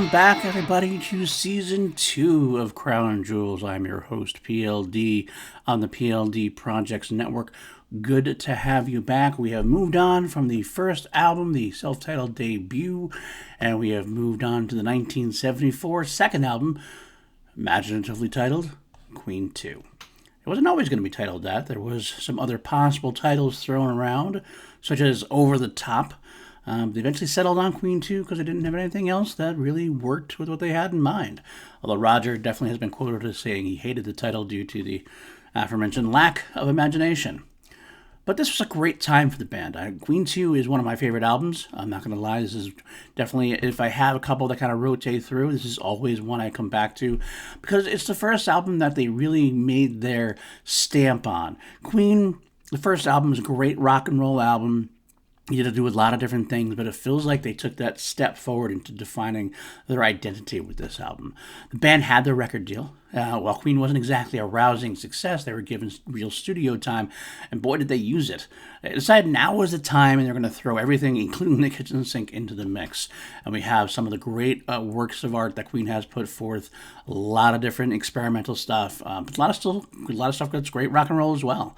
Welcome back, everybody, to Season 2 of Crown Jewels. I'm your host, PLD, on the PLD Projects Network. Good to have you back. We have moved on from the first album, the self-titled debut, and we have moved on to the 1974 second album, imaginatively titled Queen 2. It wasn't always going to be titled that. There was some other possible titles thrown around, such as Over the Top. They eventually settled on Queen 2 because they didn't have anything else that really worked with what they had in mind. Although Roger definitely has been quoted as saying he hated the title due to the aforementioned lack of imagination. But this was a great time for the band. Queen 2 is one of my favorite albums. I'm not going to lie. This is definitely, if I have a couple that kind of rotate through, this is always one I come back to because it's the first album that they really made their stamp on. Queen, the first album, is a great rock and roll album. You had to do a lot of different things, but it feels like they took that step forward into defining their identity with this album. The band had their record deal. While Queen wasn't exactly a rousing success, they were given real studio time, and boy, did they use it. They decided now was the time, and they're going to throw everything, including the kitchen sink, into the mix. And we have some of the great works of art that Queen has put forth. A lot of different experimental stuff, but a lot of stuff that's great rock and roll as well.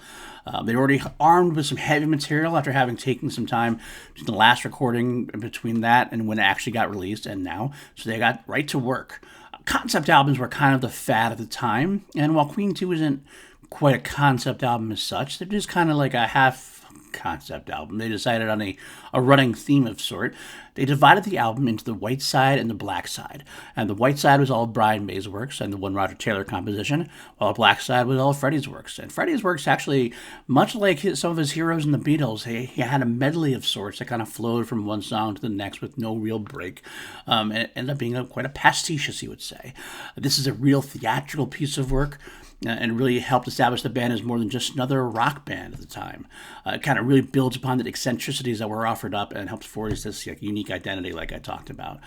They were already armed with some heavy material after having taken some time to the last recording between that and when it actually got released and now. So they got right to work. Concept albums were kind of the fad at the time, and while Queen 2 isn't quite a concept album as such, they're just kind of like a half concept album. They decided on a running theme of sort. They divided the album into the white side and the black side. And the white side was all Brian May's works and the one Roger Taylor composition, while the black side was all Freddie's works. And Freddie's works actually, much like some of his heroes in the Beatles, he had a medley of sorts that kind of flowed from one song to the next with no real break. And it ended up being quite a pastiche, as you would say. This is a real theatrical piece of work. And really helped establish the band as more than just another rock band at the time. It kind of really builds upon the eccentricities that were offered up and helps forge this unique identity like I talked about.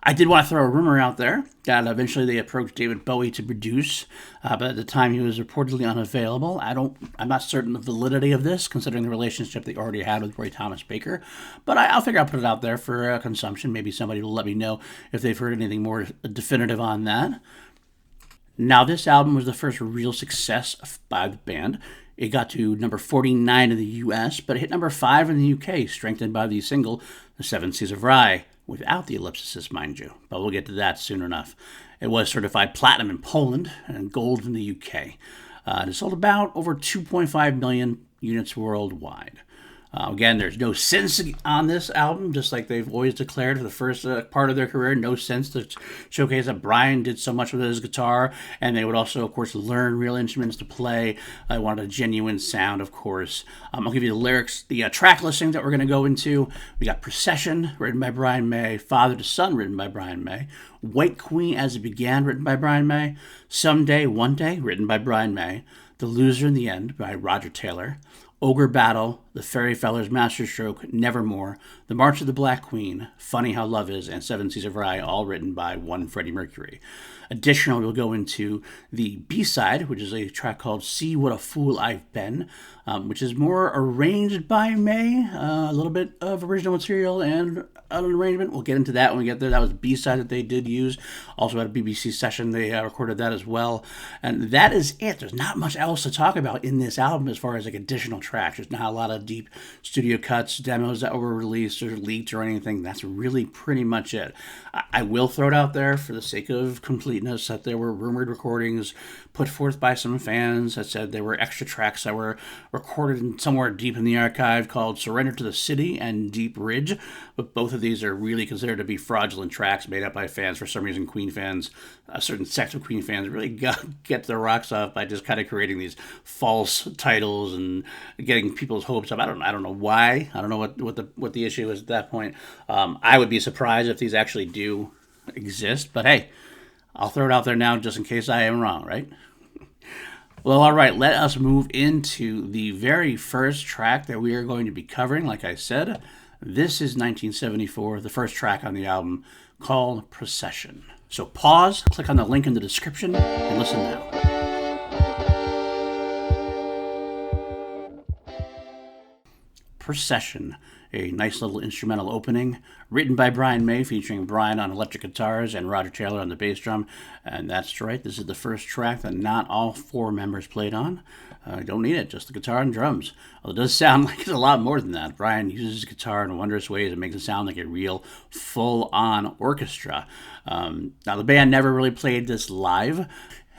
I did want to throw a rumor out there that eventually they approached David Bowie to produce, but at the time he was reportedly unavailable. I'm not certain of the validity of this, considering the relationship they already had with Roy Thomas Baker, but I'll figure I'll put it out there for consumption. Maybe somebody will let me know if they've heard anything more definitive on that. Now, this album was the first real success by the band. It got to number 49 in the US, but it hit number 5 in the UK, strengthened by the single The Seven Seas of Rye, without the ellipsis, mind you. But we'll get to that soon enough. It was certified platinum in Poland and gold in the UK. It sold about over 2.5 million units worldwide. Again, there's no synths on this album, just like they've always declared for the first part of their career. No synths to showcase that Brian did so much with his guitar, and they would also, of course, learn real instruments to play. I wanted a genuine sound, of course. I'll give you the lyrics, the track listings that we're going to go into. We got Procession, written by Brian May. Father to Son, written by Brian May. White Queen As It Began, written by Brian May. Someday, One Day, written by Brian May. The Loser in the End, by Roger Taylor. Ogre Battle, The Fairy Feller's Masterstroke, Nevermore, The March of the Black Queen, Funny How Love Is, and Seven Seas of Rye, all written by one Freddie Mercury. Additionally, we'll go into the B-side, which is a track called See What a Fool I've Been, which is more arranged by May, a little bit of original material and an arrangement. We'll get into that when we get there. That was the B-side that they did use. Also at a BBC session, they recorded that as well. And that is it. There's not much else to talk about in this album as far as like additional tracks. There's not a lot of deep studio cuts, demos that were released or leaked or anything. That's really pretty much it. I will throw it out there for the sake of completeness that there were rumored recordings put forth by some fans that said there were extra tracks that were recorded somewhere deep in the archive called Surrender to the City and Deep Ridge, but both of these are really considered to be fraudulent tracks made up by fans. For some reason, Queen fans, a certain sect of Queen fans, really get their rocks off by just kind of creating these false titles and getting people's hopes up. I don't know why. I don't know what the issue is at that point. I would be surprised if these actually do exist, but hey, I'll throw it out there now just in case I am wrong, right? Well, all right, let us move into the very first track that we are going to be covering. Like I said, this is 1974, the first track on the album, called Procession. So pause, click on the link in the description, and listen now. Procession a nice little instrumental opening, written by Brian May, featuring Brian on electric guitars and Roger Taylor on the bass drum. And that's right, this is the first track that not all four members played on. Don't need it, just the guitar and drums. Although it does sound like it's a lot more than that. Brian uses his guitar in wondrous ways. It makes it sound like a real full-on orchestra. Now, the band never really played this live.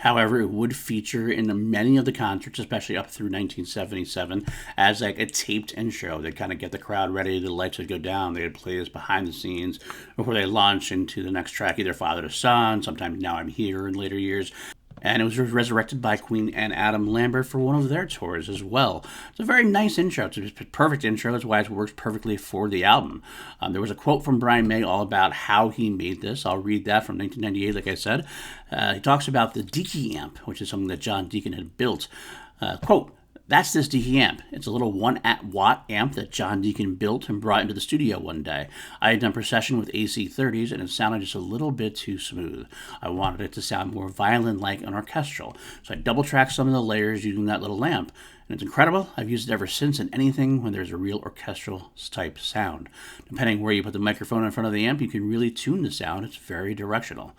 However, it would feature in many of the concerts, especially up through 1977, as like a taped intro. They'd kind of get the crowd ready, the lights would go down, they'd play this behind the scenes before they launch into the next track, either Father to Son, sometimes Now I'm Here in later years. And it was resurrected by Queen and Adam Lambert for one of their tours as well. It's a very nice intro. It's a perfect intro. That's why it works perfectly for the album. There was a quote from Brian May all about how he made this. I'll read that from 1998, like I said. He talks about the Deaky amp, which is something that John Deacon had built. Quote, "That's this Deaky amp. It's a little 1-watt amp that John Deacon built and brought into the studio one day. I had done Procession with AC30s, and it sounded just a little bit too smooth. I wanted it to sound more violin-like and orchestral, so I double-tracked some of the layers using that little amp. And it's incredible. I've used it ever since in anything when there's a real orchestral-type sound. Depending where you put the microphone in front of the amp, you can really tune the sound. It's very directional."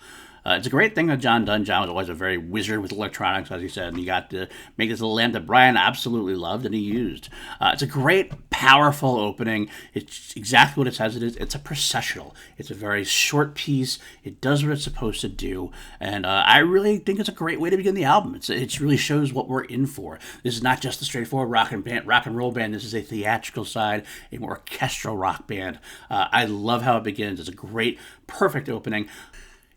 It's a great thing that John done. John was always a very wizard with electronics, as he said, and he got to make this little amp that Brian absolutely loved and he used. It's a great, powerful opening. It's exactly what it says it is. It's a processional. It's a very short piece. It does what it's supposed to do, and I really think it's a great way to begin the album. It really shows what we're in for. This is not just a straightforward rock and roll band. This is a theatrical side, a more orchestral rock band. I love how it begins. It's a great, perfect opening.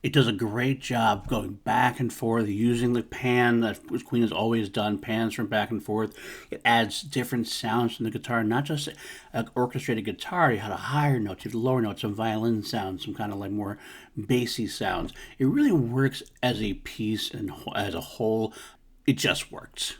It does a great job going back and forth, using the pan that Queen has always done, pans from back and forth. It adds different sounds from the guitar, not just an orchestrated guitar. You had a higher note, you had lower notes, some violin sounds, some kind of like more bassy sounds. It really works as a piece and as a whole. It just works.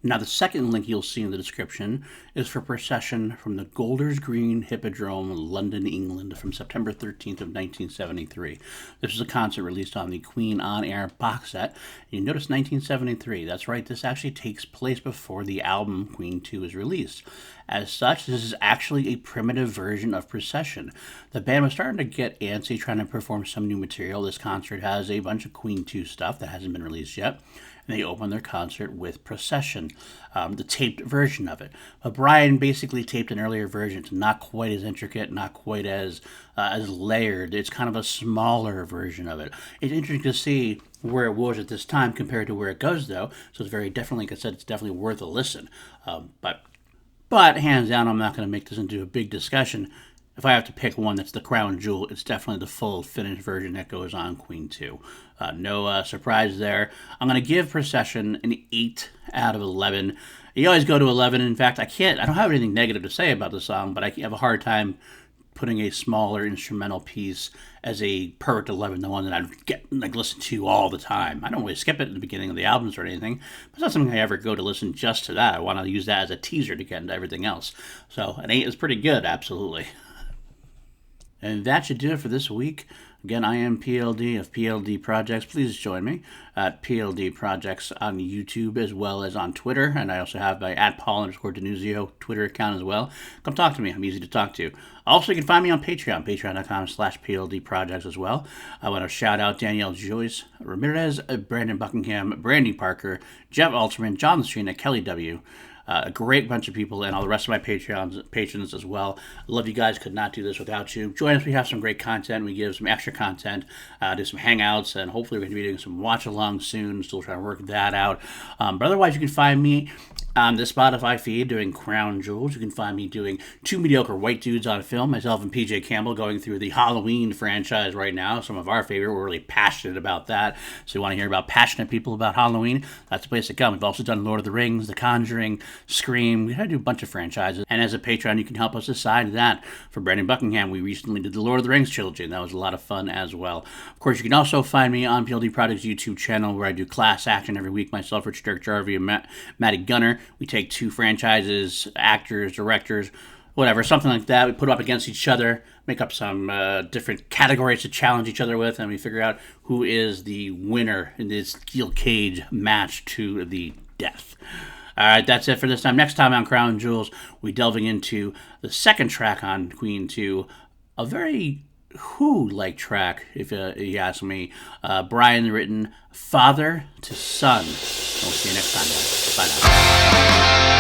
Now, the second link you'll see in the description is for Procession from the Golders Green Hippodrome, London, England, from September 13th of 1973. This was a concert released on the Queen on-air box set. You notice 1973. That's right, this actually takes place before the album Queen 2 is released. As such, this is actually a primitive version of Procession. The band was starting to get antsy trying to perform some new material. This concert has a bunch of Queen 2 stuff that hasn't been released yet. And they opened their concert with Procession, the taped version of it. But Brian basically taped an earlier version. It's not quite as intricate, not quite as layered. It's kind of a smaller version of it. It's interesting to see where it was at this time compared to where it goes, though. So it's very definitely, like I said, it's definitely worth a listen. But hands down, I'm not going to make this into a big discussion. If I have to pick one that's the crown jewel, it's definitely the full finished version that goes on Queen 2. No surprise there. I'm going to give Procession an 8 out of 11. You always go to 11. In fact, I don't have anything negative to say about the song, but I have a hard time putting a smaller instrumental piece as a perfect 11, the one that I listen to all the time. I don't really skip it at the beginning of the albums or anything, but it's not something I ever go to listen just to that. I want to use that as a teaser to get into everything else. So an 8 is pretty good, absolutely. And that should do it for this week. Again, I am PLD of PLD Projects. Please join me at PLD Projects on YouTube as well as on Twitter. And I also have my @Paul_Denuzio Twitter account as well. Come talk to me. I'm easy to talk to. Also, you can find me on Patreon, patreon.com/PLD Projects as well. I want to shout out Danielle Joyce, Ramirez, Brandon Buckingham, Brandy Parker, Jeff Alterman, John Strina, Kelly W., a great bunch of people, and all the rest of my patrons as well. I love you guys. Could not do this without you. Join us. We have some great content. We give some extra content, do some hangouts, and hopefully we're going to be doing some watch-alongs soon. Still trying to work that out. But otherwise, you can find me on the Spotify feed doing Crown Jewels. You can find me doing Two Mediocre White Dudes on Film. Myself and PJ Campbell going through the Halloween franchise right now. Some of our favorite. We're really passionate about that. So you want to hear about passionate people about Halloween? That's the place to come. We've also done Lord of the Rings, The Conjuring, Scream. We had to do a bunch of franchises. And as a Patreon, you can help us decide that. For Brandon Buckingham, we recently did the Lord of the Rings trilogy, and that was a lot of fun as well. Of course, you can also find me on PLD Projects YouTube channel where I do class action every week. Myself, Rich Dirk Jarvie, and Matty Gunner. We take two franchises, actors, directors, whatever, something like that. We put them up against each other, make up some different categories to challenge each other with, and we figure out who is the winner in this steel cage match to the death. All right, that's it for this time. Next time on Crown Jewels, we're delving into the second track on Queen 2, a very Who-like track, if you ask me. Brian written Father to Son. We'll see you next time, guys. Bye now.